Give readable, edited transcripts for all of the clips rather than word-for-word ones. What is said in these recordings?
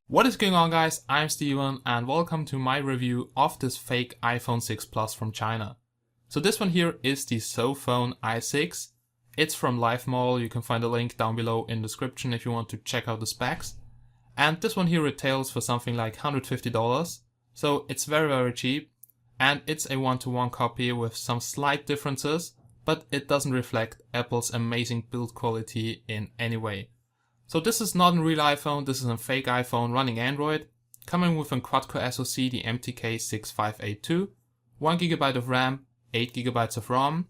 What is going on, guys? I'm Steven and welcome to my review of this fake iPhone 6 Plus from China. So this one here is the Sophone i6. It's from LiveMall. You can find a link down below in the description if you want to check out the specs. And this one here retails for something like $150. So it's very cheap, and it's a one-to-one copy with some slight differences, but it doesn't reflect Apple's amazing build quality in any way. So this is not a real iPhone, this is a fake iPhone running Android, coming with a quad-core SoC, the MTK6582, 1GB of RAM, 8GB of ROM,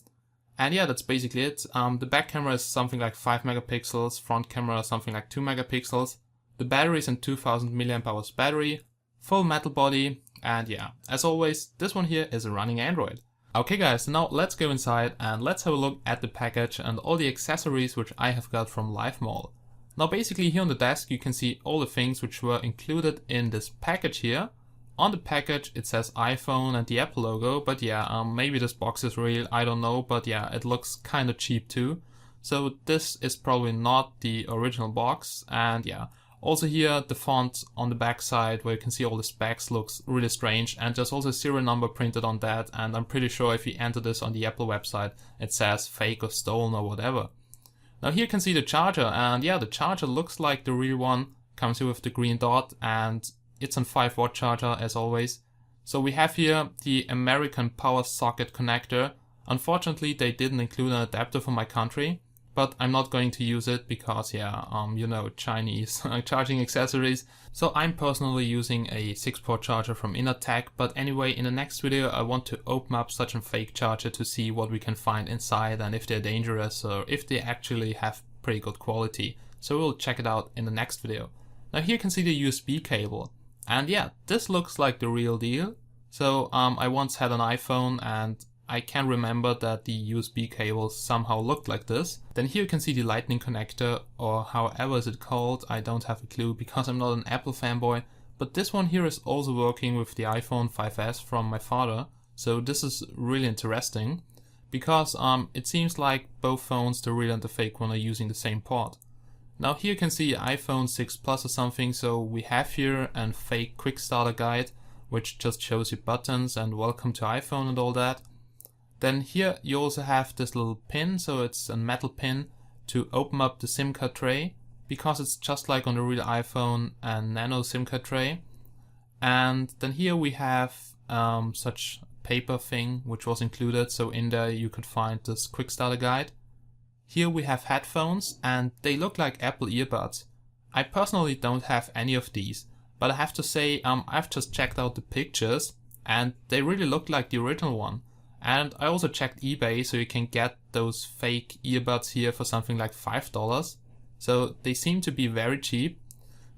and yeah, that's basically it. The back camera is something like 5 megapixels, front camera something like 2 megapixels, the battery is a 2000 mAh battery, full metal body, and yeah, as always, this one here is a running Android. Okay guys, now let's go inside and let's have a look at the package and all the accessories which I have got from LiveMall. Now basically here on the desk you can see all the things which were included in this package here. On the package it says iPhone and the Apple logo, but yeah, maybe this box is real, I don't know, but yeah, it looks kind of cheap too. So this is probably not the original box, and yeah. Also here the font on the back side where you can see all the specs looks really strange, and there's also a serial number printed on that, and I'm pretty sure if you enter this on the Apple website it says fake or stolen or whatever. Now here you can see the charger, and yeah, the charger looks like the real one, comes here with the green dot, and it's a 5-watt charger as always. So we have here the American power socket connector. Unfortunately they didn't include an adapter for my country, but I'm not going to use it because yeah, you know, Chinese charging accessories. So I'm personally using a 6-port charger from Innertech, but anyway, in the next video I want to open up such a fake charger to see what we can find inside and if they're dangerous or if they actually have pretty good quality. So we'll check it out in the next video. Now here you can see the USB cable, and yeah, this looks like the real deal. So I once had an iPhone and I can remember that the USB cable somehow looked like this. Then here you can see the lightning connector, or however is it called, I don't have a clue because I'm not an Apple fanboy. But this one here is also working with the iPhone 5S from my father. So this is really interesting because it seems like both phones, the real and the fake one, are using the same port. Now here you can see iPhone 6 Plus or something, so we have here a fake quick starter guide which just shows you buttons and welcome to iPhone and all that. Then here you also have this little pin, so it's a metal pin to open up the SIM card tray, because it's just like on the real iPhone a nano SIM card tray. And then here we have such paper thing which was included, so in there you could find this quick starter guide. Here we have headphones, and they look like Apple earbuds. I personally don't have any of these, but I have to say I've just checked out the pictures and they really look like the original one. And I also checked eBay, so you can get those fake earbuds here for something like $5. So they seem to be very cheap.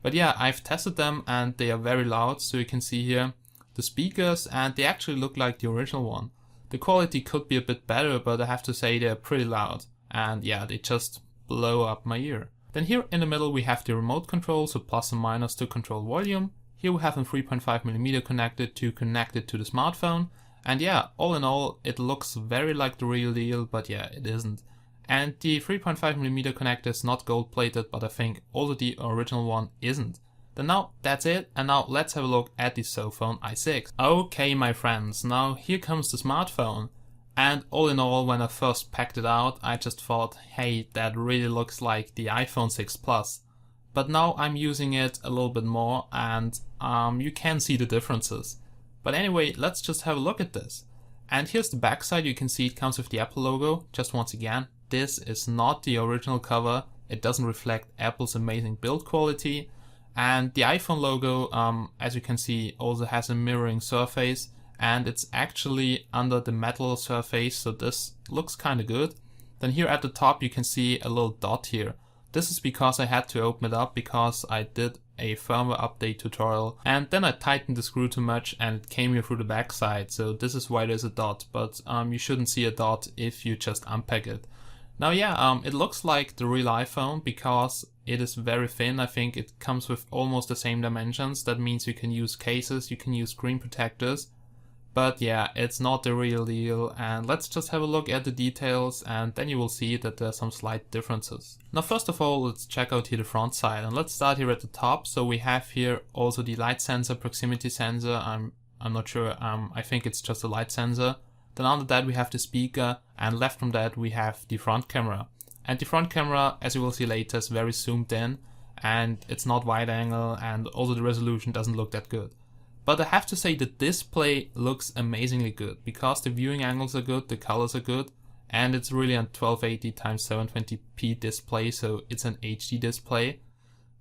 But yeah, I've tested them and they are very loud, so you can see here the speakers, and they actually look like the original one. The quality could be a bit better, but I have to say they're pretty loud. And yeah, they just blow up my ear. Then here in the middle we have the remote control, so plus and minus to control volume. Here we have a 3.5mm connector to connect it to the smartphone. And yeah, all in all, it looks very like the real deal, but yeah, it isn't. And the 3.5mm connector is not gold plated, but I think also the original one isn't. Then now that's it, and now let's have a look at the Sophone i6. Okay my friends, now here comes the smartphone. And all in all, when I first packed it out, I just thought, hey, that really looks like the iPhone 6 Plus. But now I'm using it a little bit more, and you can see the differences. But anyway, let's just have a look at this. And here's the back side. You can see it comes with the Apple logo. Just once again, this is not the original cover. It doesn't reflect Apple's amazing build quality. And the iPhone logo, as you can see, also has a mirroring surface. And it's actually under the metal surface, so this looks kind of good. Then here at the top you can see a little dot here. This is because I had to open it up because I did a firmware update tutorial and then I tightened the screw too much and it came here through the back side, so this is why there's a dot, but you shouldn't see a dot if you just unpack it. Now yeah, it looks like the real iPhone because it is very thin. I think it comes with almost the same dimensions. That means you can use cases, you can use screen protectors. But yeah, it's not the real deal, and let's just have a look at the details and then you will see that there are some slight differences. Now first of all, let's check out here the front side, and let's start here at the top. So we have here also the light sensor, proximity sensor, I'm not sure, I think it's just a light sensor. Then under that we have the speaker, and left from that we have the front camera. And the front camera, as you will see later, is very zoomed in, and it's not wide angle, and also the resolution doesn't look that good. But I have to say the display looks amazingly good, because the viewing angles are good, the colors are good, and it's really a 1280 x 720p display, so it's an HD display.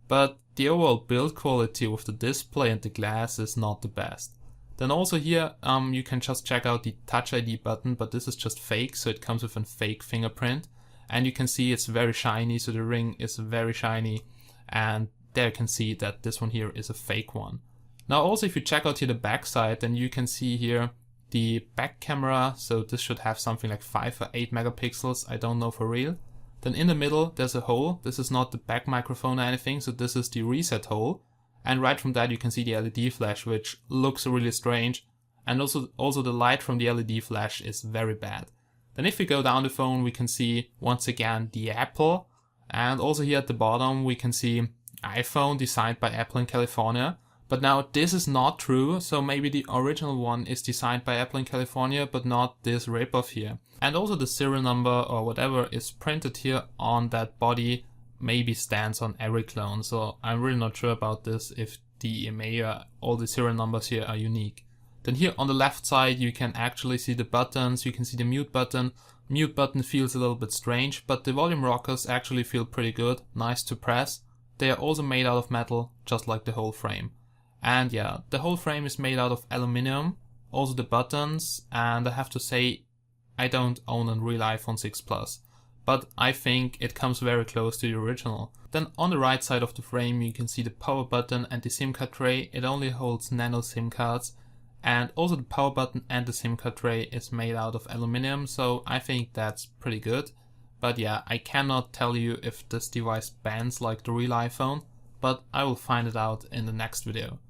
But the overall build quality with the display and the glass is not the best. Then also here you can just check out the Touch ID button, but this is just fake, so it comes with a fake fingerprint. And you can see it's very shiny, so the ring is very shiny, and there you can see that this one here is a fake one. Now also if you check out here the back side, then you can see here the back camera, so this should have something like 5 or 8 megapixels, I don't know for real. Then in the middle there's a hole, this is not the back microphone or anything, so this is the reset hole. And right from that you can see the LED flash, which looks really strange, and also the light from the LED flash is very bad. Then if we go down the phone we can see once again the Apple, and also here at the bottom we can see iPhone designed by Apple in California. But now this is not true, so maybe the original one is designed by Apple in California, but not this ripoff here. And also the serial number or whatever is printed here on that body maybe stands on every clone, so I'm really not sure about this, if the EMA, all the serial numbers here are unique. Then here on the left side you can actually see the buttons, you can see the mute button. Mute button feels a little bit strange, but the volume rockers actually feel pretty good, nice to press. They are also made out of metal, just like the whole frame. And yeah, the whole frame is made out of aluminum, also the buttons, and I have to say I don't own a real iPhone 6 Plus, but I think it comes very close to the original. Then on the right side of the frame you can see the power button and the SIM card tray. It only holds nano SIM cards, and also the power button and the SIM card tray is made out of aluminum, so I think that's pretty good. But yeah, I cannot tell you if this device bends like the real iPhone, but I will find it out in the next video.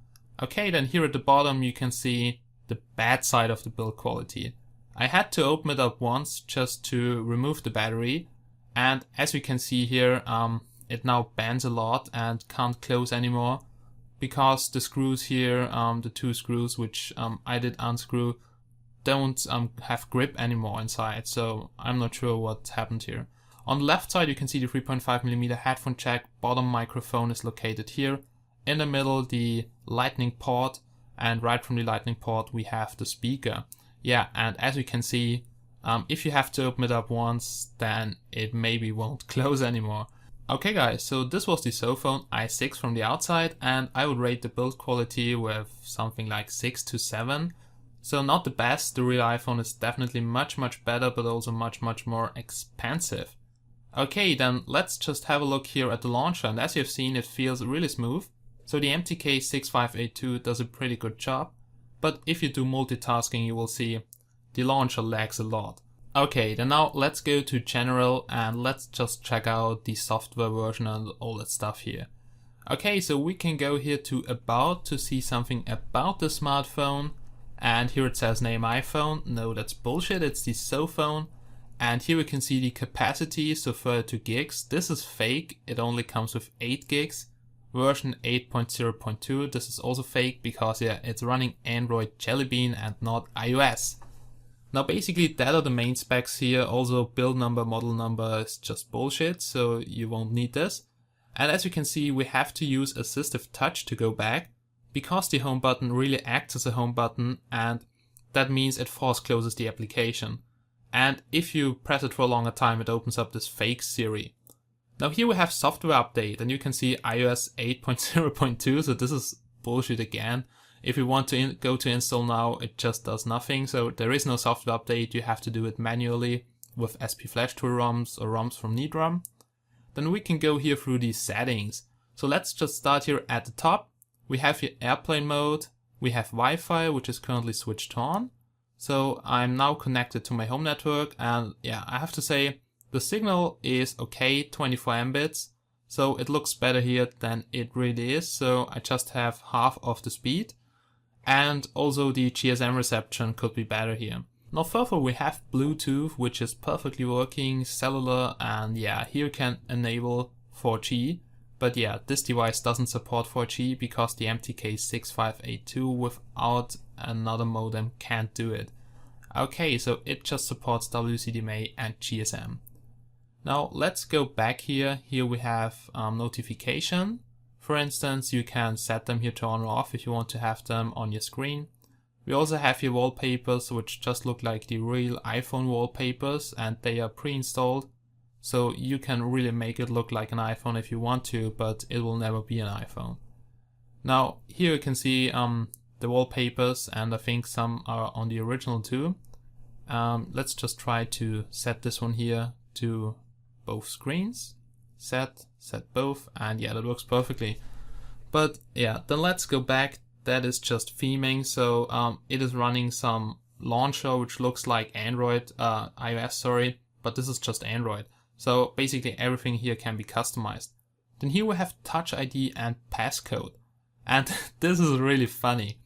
Okay, then here at the bottom you can see the bad side of the build quality. I had to open it up once just to remove the battery, and as you can see here it now bends a lot and can't close anymore, because the screws here, the 2 screws which I did unscrew, don't have grip anymore inside, so I'm not sure what happened here. On the left side you can see the 3.5mm headphone jack, bottom microphone is located here. In the middle the lightning port, and right from the lightning port we have the speaker. Yeah, and as you can see, if you have to open it up once, then it maybe won't close anymore. Okay guys, so this was the Sophone i6 from the outside, and I would rate the build quality with something like 6 to 7. So not the best, the real iPhone is definitely much better, but also much more expensive. Okay, then let's just have a look here at the launcher, and as you've seen it feels really smooth. So the MTK6582 does a pretty good job, but if you do multitasking you will see the launcher lags a lot. Okay, then now let's go to general and let's just check out the software version and all that stuff here. Okay, so we can go here to about to see something about the smartphone, and here it says name iPhone. No, that's bullshit, it's the Sophone. And here we can see the capacity, so 32 gigs. This is fake, it only comes with 8 gigs. Version 8.0.2, this is also fake because yeah, it's running Android Jelly Bean and not iOS. Now basically that are the main specs here. Also build number, model number is just bullshit, so you won't need this. And as you can see we have to use assistive touch to go back, because the home button really acts as a home button, and that means it force closes the application. And if you press it for a longer time it opens up this fake Siri. Now here we have software update, and you can see iOS 8.0.2, so this is bullshit again. If you want to go to install now, it just does nothing, so there is no software update, you have to do it manually with SP-Flash2 ROMs or ROMs from NeedROM. Then we can go here through these settings. So let's just start here at the top. We have here airplane mode, we have Wi-Fi which is currently switched on. So I'm now connected to my home network, and yeah, I have to say, the signal is okay, 24 Mbits, so it looks better here than it really is, so I just have half of the speed. And also the GSM reception could be better here. Now further we have Bluetooth, which is perfectly working, cellular, and yeah, here you can enable 4G. But yeah, this device doesn't support 4G because the MTK6582 without another modem can't do it. Okay, so it just supports WCDMA and GSM. Now let's go back here. Here we have notification. For instance, you can set them here to on or off if you want to have them on your screen. We also have here wallpapers, which just look like the real iPhone wallpapers, and they are pre-installed. So you can really make it look like an iPhone if you want to, but it will never be an iPhone. Now here you can see the wallpapers, and I think some are on the original too. Let's just try to set this one here to both screens. Set both, and yeah, that works perfectly. But yeah, then let's go back. That is just theming, so it is running some launcher which looks like Android, iOS, sorry, but this is just Android. So basically everything here can be customized. Then here we have Touch ID and passcode, and this is really funny.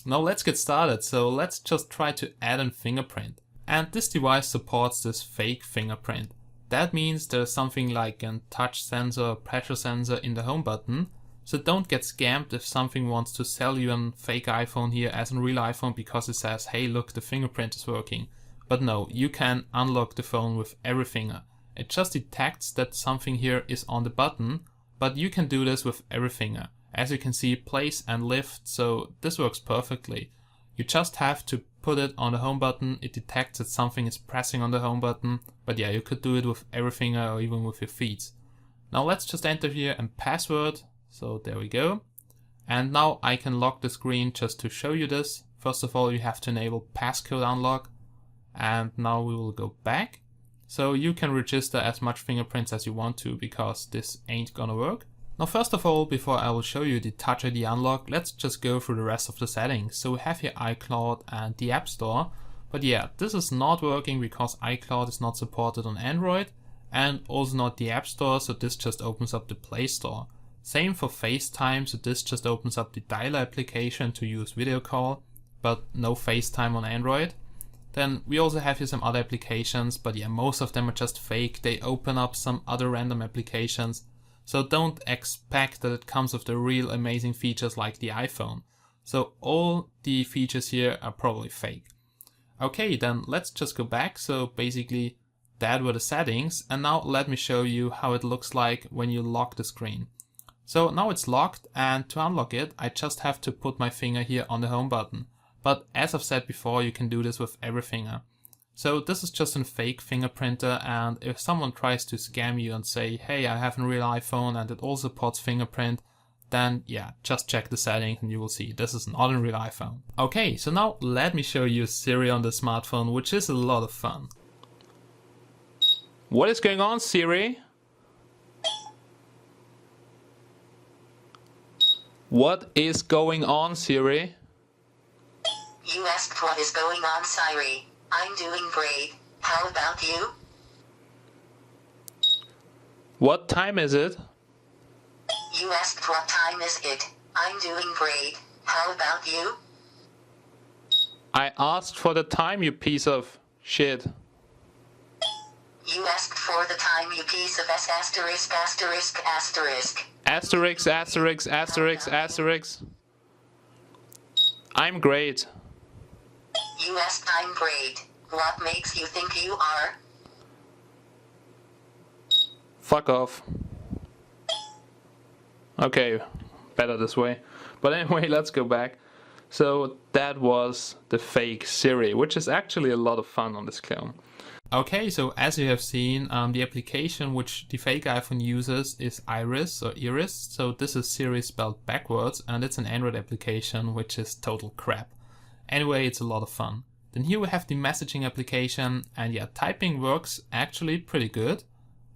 Now let's get started. So let's just try to add a fingerprint, and this device supports this fake fingerprint. That means there's something like a touch sensor, pressure sensor in the home button. So don't get scammed if something wants to sell you a fake iPhone here as a real iPhone because it says, hey look, the fingerprint is working. But no, you can unlock the phone with every finger. It just detects that something here is on the button, but you can do this with every finger. As you can see, place and lift, so this works perfectly. You just have to put it on the home button, it detects that something is pressing on the home button, but yeah, you could do it with every finger or even with your feet. Now let's just enter here a password, so there we go. And now I can lock the screen just to show you this. First of all, you have to enable passcode unlock, and now we will go back. So you can register as much fingerprints as you want to because this ain't gonna work. Now first of all, before I will show you the Touch ID unlock, let's just go through the rest of the settings. So we have here iCloud and the App Store, but yeah, this is not working because iCloud is not supported on Android and also not the App Store, so this just opens up the Play Store. Same for FaceTime, so this just opens up the dialer application to use video call, but no FaceTime on Android. Then we also have here some other applications, but yeah, most of them are just fake. They open up some other random applications. So don't expect that it comes with the real amazing features like the iPhone. So all the features here are probably fake. Okay, then let's just go back. So basically that were the settings. And now let me show you how it looks like when you lock the screen. So now it's locked, and to unlock it, I just have to put my finger here on the home button. But as I've said before, you can do this with every finger. So this is just a fake fingerprinter, and if someone tries to scam you and say, hey, I have a real iPhone and it also supports fingerprint, then yeah, just check the settings and you will see this is not a real iPhone. Okay, so now let me show you Siri on the smartphone, which is a lot of fun. What is going on, Siri? What is going on, Siri? You asked what is going on, Siri. I'm doing great. How about you? What time is it? You asked what time is it. I'm doing great. How about you? I asked for the time, you piece of shit. You asked for the time, you piece of s asterisk asterisk asterisk. Asterisk, asterisk, asterisk, asterisk. I'm great. You asked I'm great. What makes you think you are? Fuck off. Okay, better this way. But anyway, let's go back. So that was the fake Siri, which is actually a lot of fun on this clone. Okay, so as you have seen, the application which the fake iPhone uses is Iris or Iris. So this is Siri spelled backwards, and it's an Android application, which is total crap. Anyway, it's a lot of fun. Then here we have the messaging application, and yeah, typing works actually pretty good.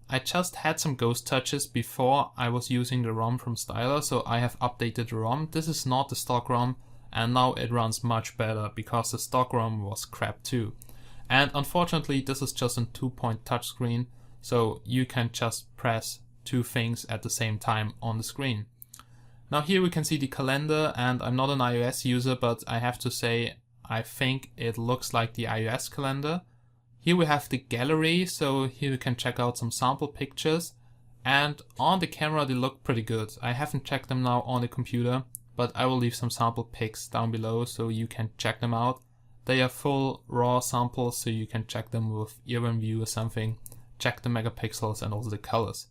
I just had some ghost touches before I was using the ROM from Styler, so I have updated the ROM. This is not the stock ROM, and now it runs much better because the stock ROM was crap too. And unfortunately, this is just a 2-point touchscreen, so you can just press two things at the same time on the screen. Now here we can see the calendar, and I'm not an iOS user, but I have to say I think it looks like the iOS calendar. Here we have the gallery, so here we can check out some sample pictures, and on the camera they look pretty good. I haven't checked them now on the computer, but I will leave some sample pics down below so you can check them out. They are full raw samples, so you can check them with Earworm View or something, check the megapixels and also the colors.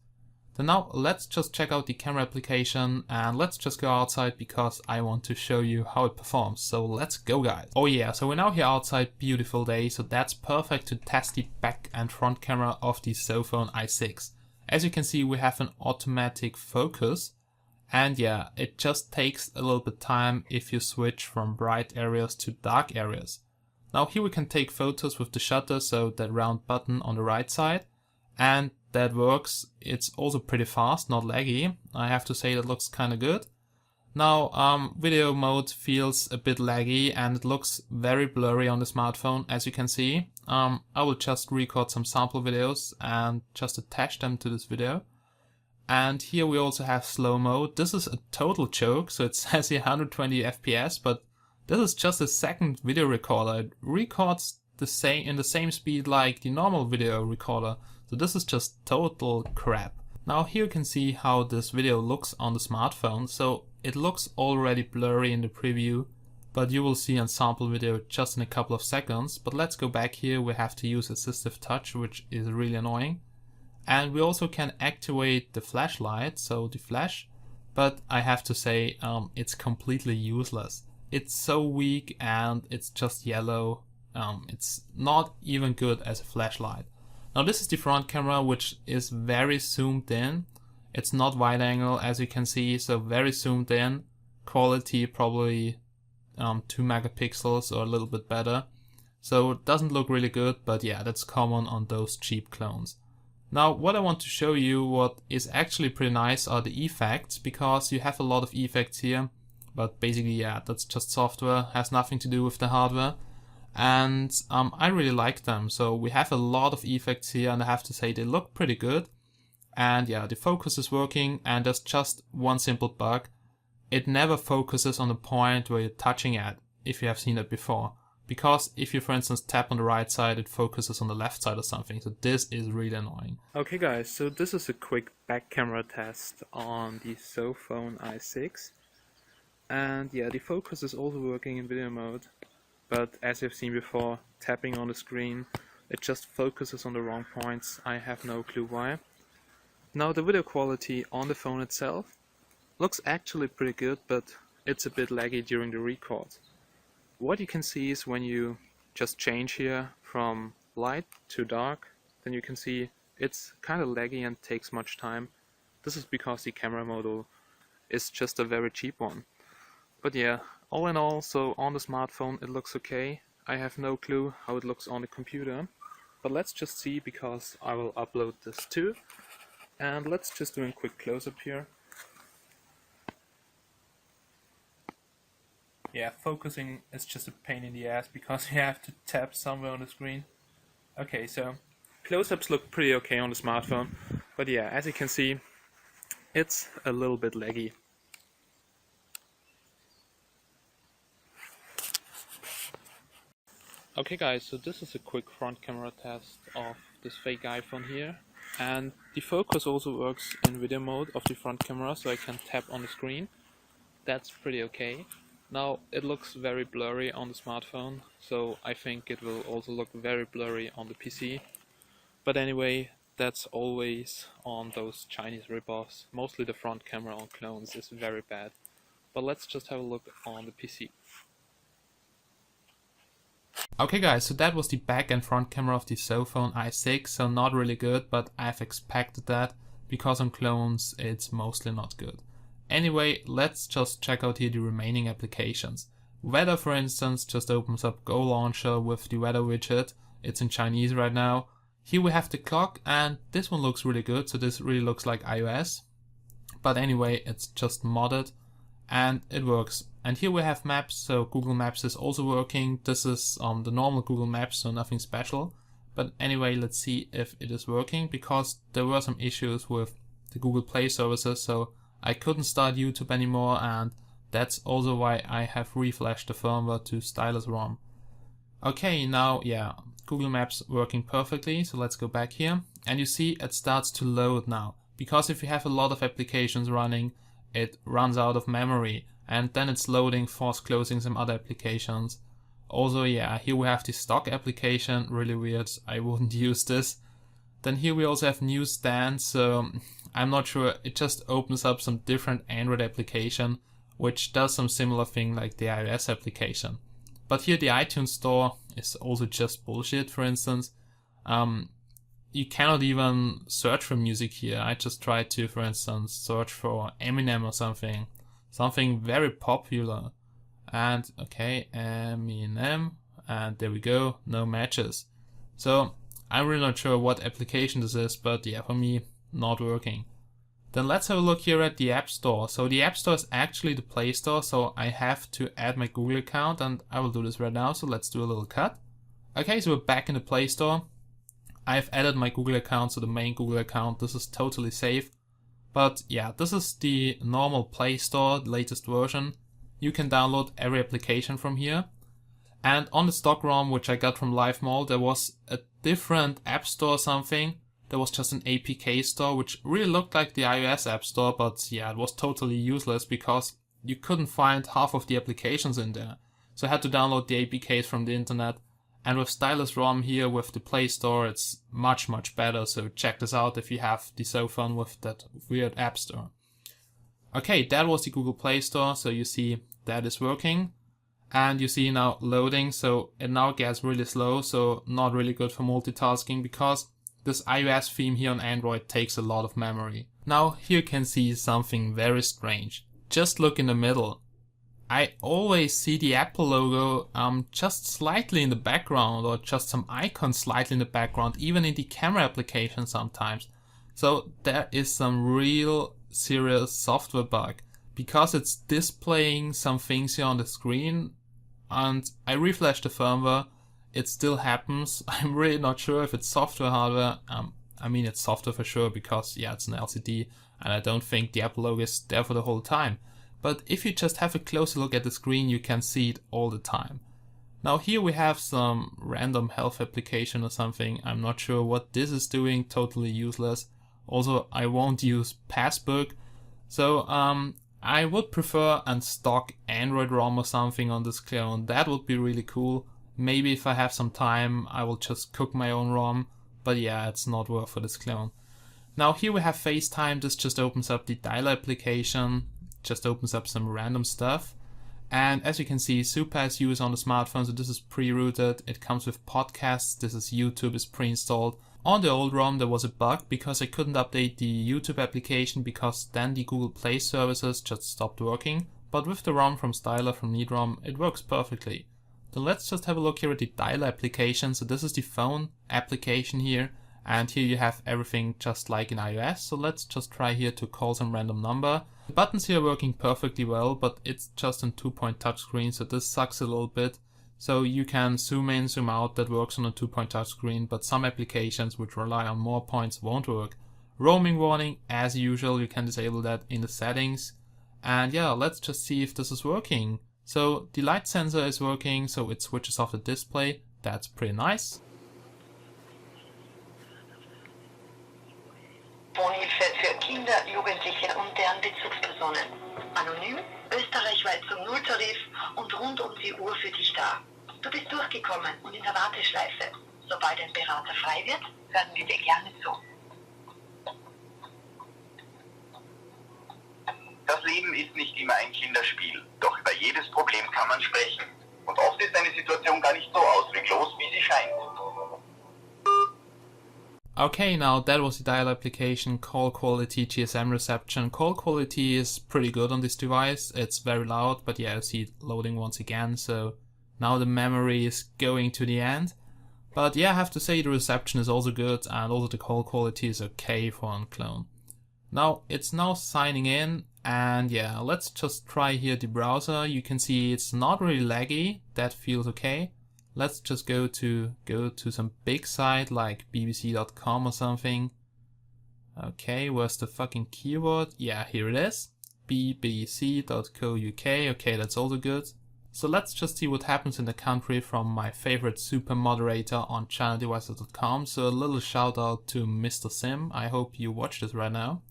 Then now let's just check out the camera application, and let's just go outside because I want to show you how it performs. So let's go, guys. Oh yeah, so we're now here outside, beautiful day, so that's perfect to test the back and front camera of the Sophone i6. As you can see, we have an automatic focus, and yeah, it just takes a little bit time if you switch from bright areas to dark areas. Now here we can take photos with the shutter, so that round button on the right side, and that works. It's also pretty fast, not laggy. I have to say that looks kind of good. Now video mode feels a bit laggy and it looks very blurry on the smartphone, as you can see. I will just record some sample videos and just attach them to this video. And here we also have slow mode. This is a total joke, so it says here 120 FPS, but this is just a second video recorder. It records in the same speed like the normal video recorder. So this is just total crap. Now here you can see how this video looks on the smartphone. So it looks already blurry in the preview, but you will see on sample video just in a couple of seconds. But let's go back here. We have to use assistive touch, which is really annoying. And we also can activate the flashlight, so the flash, but I have to say it's completely useless. It's so weak and it's just yellow. It's not even good as a flashlight. Now this is the front camera, which is very zoomed in. It's not wide angle, as you can see, so very zoomed in. Quality probably 2 megapixels or a little bit better. So it doesn't look really good, but yeah, that's common on those cheap clones. Now what I want to show you, what is actually pretty nice, are the effects, because you have a lot of effects here. But basically, yeah, that's just software, has nothing to do with the hardware. And I really like them. So we have a lot of effects here, and I have to say they look pretty good. And yeah, the focus is working, and there's just one simple bug. It never focuses on the point where you're touching at, if you have seen it before. Because if you, for instance, tap on the right side, it focuses on the left side or something. So this is really annoying. Okay guys, so this is a quick back camera test on the Sophone i6. And yeah, the focus is also working in video mode. But as you've seen before, tapping on the screen, it just focuses on the wrong points. I have no clue why. Now the video quality on the phone itself looks actually pretty good, but it's a bit laggy during the record. What you can see is when you just change here from light to dark, then you can see it's kind of laggy and takes much time. This is because the camera module is just a very cheap one. But yeah, all in all, so on the smartphone it looks okay. I have no clue how it looks on the computer, but let's just see, because I will upload this too. And let's just do a quick close-up here. Yeah, focusing is just a pain in the ass because you have to tap somewhere on the screen. Okay, so close-ups look pretty okay on the smartphone, but yeah, as you can see, it's a little bit laggy. Okay guys, so this is a quick front camera test of this fake iPhone here, and the focus also works in video mode of the front camera, so I can tap on the screen. That's pretty okay. Now it looks very blurry on the smartphone, so I think it will also look very blurry on the PC. But anyway, that's always on those Chinese ripoffs. Mostly the front camera on clones is very bad. But let's just have a look on the PC. Okay guys, so that was the back and front camera of the Sophone i6, so not really good, but I've expected that, because on clones it's mostly not good. Anyway, let's just check out here the remaining applications. Weather, for instance, just opens up Go Launcher with the weather widget. It's in Chinese right now. Here we have the clock, and this one looks really good, so this really looks like iOS. But anyway, it's just modded, and it works. And here we have maps, so Google Maps is also working. This is the normal Google Maps, so nothing special. But anyway, let's see if it is working, because there were some issues with the Google Play services, so I couldn't start YouTube anymore, and that's also why I have reflashed the firmware to stylus ROM. Okay, now yeah, Google Maps working perfectly, so let's go back here. And you see it starts to load now, because if you have a lot of applications running, it runs out of memory, and then it's loading, force closing some other applications. Also, yeah, here we have the stock application, really weird, I wouldn't use this. Then here we also have newsstand, so I'm not sure, it just opens up some different Android application, which does some similar thing like the iOS application. But here the iTunes store is also just bullshit, for instance. You cannot even search for music here. I just tried to, for instance, search for Eminem or something very popular. And okay, Eminem, and there we go, no matches. So I'm really not sure what application this is, but yeah, for me, not working. Then let's have a look here at the App Store. So the App Store is actually the Play Store, so I have to add my Google account, and I will do this right now, so let's do a little cut. Okay, so we're back in the Play Store. I've added my Google account, so the main Google account, this is totally safe. But yeah, this is the normal Play Store, the latest version. You can download every application from here. And on the stock ROM, which I got from LiveMall, there was a different App Store or something. There was just an APK store, which really looked like the iOS App Store, but yeah, it was totally useless because you couldn't find half of the applications in there. So I had to download the APKs from the internet. And with stylus ROM here with the Play Store, it's much, much better. So check this out if you have the Sophone with that weird App Store. Okay, that was the Google Play Store. So you see that is working. And you see now loading. So it now gets really slow. So not really good for multitasking because this iOS theme here on Android takes a lot of memory. Now here you can see something very strange. Just look in the middle. I always see the Apple logo just slightly in the background, or just some icons slightly in the background, even in the camera application sometimes. So there is some real serious software bug, because it's displaying some things here on the screen, and I refresh the firmware, it still happens. I'm really not sure if it's software, hardware. I mean it's software for sure, because yeah, it's an LCD, and I don't think the Apple logo is there for the whole time. But if you just have a closer look at the screen, you can see it all the time. Now here we have some random health application or something. I'm not sure what this is doing, totally useless. Also, I won't use Passbook. So I would prefer a stock Android ROM or something on this clone. That would be really cool. Maybe if I have some time, I will just cook my own ROM. But yeah, it's not worth for this clone. Now here we have FaceTime. This just opens up the dialer application. Just opens up some random stuff. And as you can see, Super is used on the smartphone, so this is pre-rooted. It comes with podcasts. This is YouTube, is pre-installed. On the old ROM there was a bug because I couldn't update the YouTube application, because then the Google Play services just stopped working. But with the ROM from Styler from NeedROM, it works perfectly. So let's just have a look here at the dialer application. So this is the phone application here. And here you have everything just like in iOS. So let's just try here to call some random number. The buttons here are working perfectly well, but it's just a 2-point touchscreen, so this sucks a little bit. So you can zoom in, zoom out, that works on a 2-point touchscreen, but some applications which rely on more points won't work. Roaming warning, as usual, you can disable that in the settings. And yeah, let's just see if this is working. So the light sensor is working, so it switches off the display. That's pretty nice. Wohnhilfe für Kinder, Jugendliche und deren Bezugspersonen. Anonym, österreichweit zum Nulltarif und rund um die Uhr für dich da. Du bist durchgekommen und in der Warteschleife. Sobald ein Berater frei wird, hören wir dir gerne zu. Das Leben ist nicht immer ein Kinderspiel, doch über jedes Problem kann man sprechen. Und oft ist eine Situation gar nicht so ausweglos, wie sie scheint. Okay, now that was the dial application, call quality, GSM reception. Call quality is pretty good on this device. It's very loud, but yeah, I see it loading once again. So now the memory is going to the end. But yeah, I have to say the reception is also good, and also the call quality is okay for one clone. Now it's now signing in, and yeah, let's just try here the browser. You can see it's not really laggy. That feels okay. Let's just go to some big site like bbc.com or something. Okay, where's the fucking keyword? Yeah, here it is. bbc.co.uk. Okay, that's also good. So let's just see what happens in the country from my favorite super moderator on channeldevices.com. So a little shout out to Mr. Sim. I hope you watch this right now.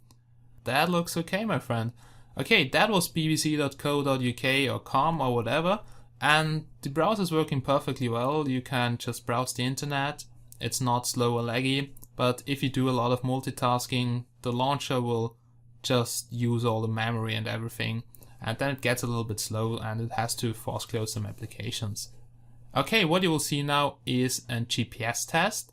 That looks okay, my friend. Okay, that was bbc.co.uk or com or whatever. And the browser is working perfectly well. You can just browse the internet. It's not slow or laggy. But if you do a lot of multitasking, the launcher will just use all the memory and everything. And then it gets a little bit slow and it has to force close some applications. Okay, what you will see now is a GPS test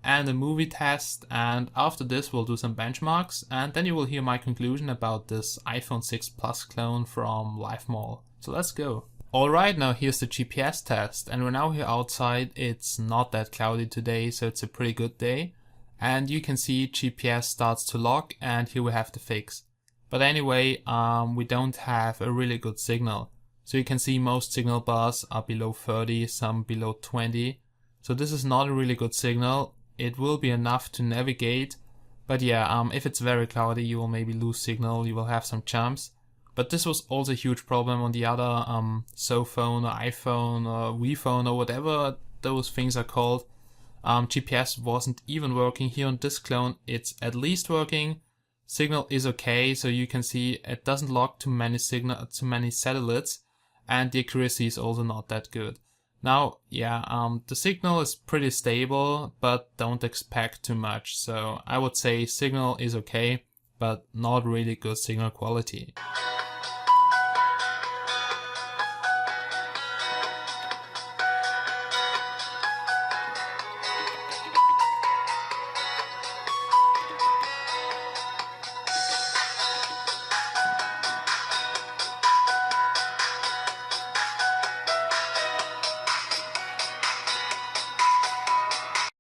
and a movie test, and after this we'll do some benchmarks, and then you will hear my conclusion about this iPhone 6 Plus clone from LiveMall. So let's go. Alright, now here's the GPS test, and we're now here outside. It's not that cloudy today, so it's a pretty good day. And you can see GPS starts to lock, and here we have the fix. But anyway, we don't have a really good signal. So you can see most signal bars are below 30, some below 20. So this is not a really good signal. It will be enough to navigate, but yeah, if it's very cloudy you will maybe lose signal, you will have some jumps. But this was also a huge problem on the other Sophone or iPhone or WePhone or whatever those things are called. GPS wasn't even working. Here on this clone it's at least working. Signal is okay, so you can see it doesn't lock to many satellites, and the accuracy is also not that good. Now, yeah, the signal is pretty stable, but don't expect too much. So I would say signal is okay, but not really good signal quality.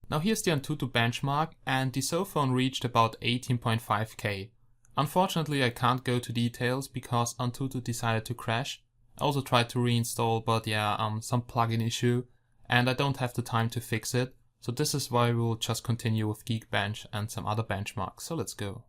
Now here's the Antutu benchmark, and the Sophone reached about 18.5K. Unfortunately I can't go to details because Antutu decided to crash. I also tried to reinstall, but yeah, some plugin issue, and I don't have the time to fix it. So this is why we'll just continue with Geekbench and some other benchmarks. So let's go.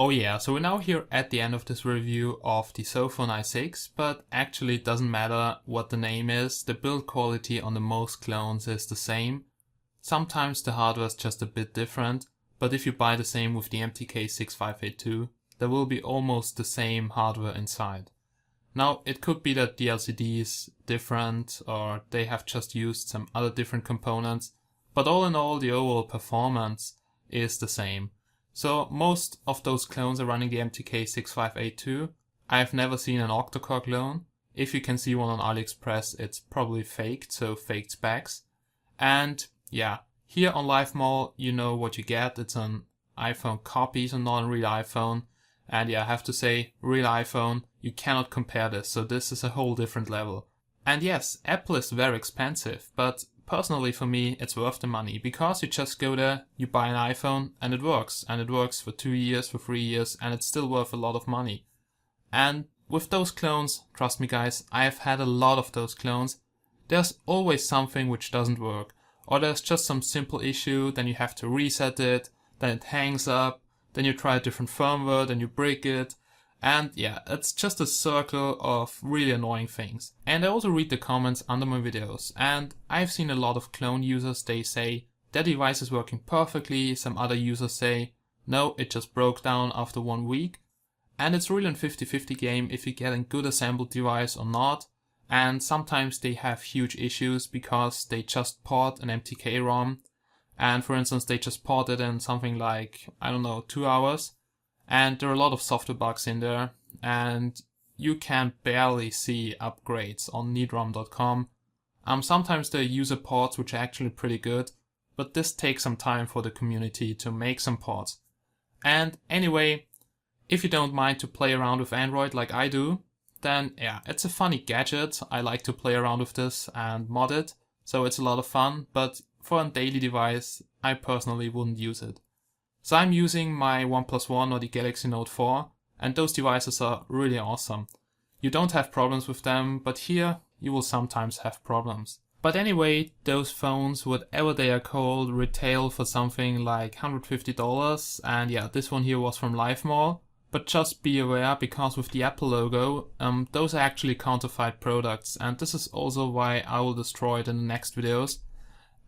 Oh yeah, so we're now here at the end of this review of the Sophone i6, but actually it doesn't matter what the name is, the build quality on the most clones is the same. Sometimes the hardware is just a bit different, but if you buy the same with the MTK6582, there will be almost the same hardware inside. Now it could be that the LCD is different or they have just used some other different components, but all in all the overall performance is the same. So most of those clones are running the MTK6582. I've never seen an octa-core clone. If you can see one on AliExpress, it's probably faked, so faked specs. And yeah, here on LiveMall you know what you get. It's an iPhone copy, so not a real iPhone. And yeah, I have to say, real iPhone, you cannot compare this, so this is a whole different level. And yes, Apple is very expensive, but personally for me it's worth the money, because you just go there, you buy an iPhone and it works for 2 years, for 3 years, and it's still worth a lot of money. And with those clones, trust me guys, I've had a lot of those clones, there's always something which doesn't work, or there's just some simple issue, then you have to reset it, then it hangs up, then you try a different firmware, then you break it, and yeah, it's just a circle of really annoying things. And I also read the comments under my videos, and I've seen a lot of clone users, they say their device is working perfectly, some other users say no, it just broke down after 1 week, and it's really a 50-50 game if you get a good assembled device or not. And sometimes they have huge issues because they just port an MTK ROM, and for instance they just ported in something like, I don't know, 2 hours, and there are a lot of software bugs in there, and you can barely see upgrades on needrom.com. Sometimes there are user ports which are actually pretty good, but this takes some time for the community to make some ports. And anyway, if you don't mind to play around with Android like I do, then yeah, it's a funny gadget. I like to play around with this and mod it, so it's a lot of fun, but for a daily device, I personally wouldn't use it. So I'm using my OnePlus One or the Galaxy Note 4, and those devices are really awesome. You don't have problems with them, but here you will sometimes have problems. But anyway, those phones, whatever they are called, retail for something like $150, and yeah, this one here was from LiveMall. But just be aware, because with the Apple logo, those are actually counterfeit products, and this is also why I will destroy it in the next videos.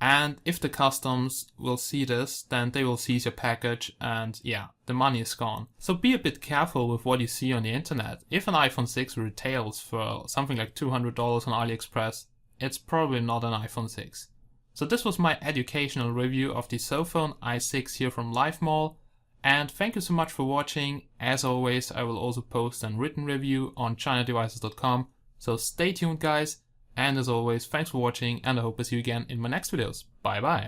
And if the customs will see this, then they will seize your package, and yeah, the money is gone. So be a bit careful with what you see on the internet. If an iPhone 6 retails for something like $200 on AliExpress, it's probably not an iPhone 6. So this was my educational review of the Sophone i6 here from LiveMall. And thank you so much for watching. As always, I will also post a written review on chinadevices.com. So stay tuned guys. And as always, thanks for watching, and I hope to see you again in my next videos. Bye bye.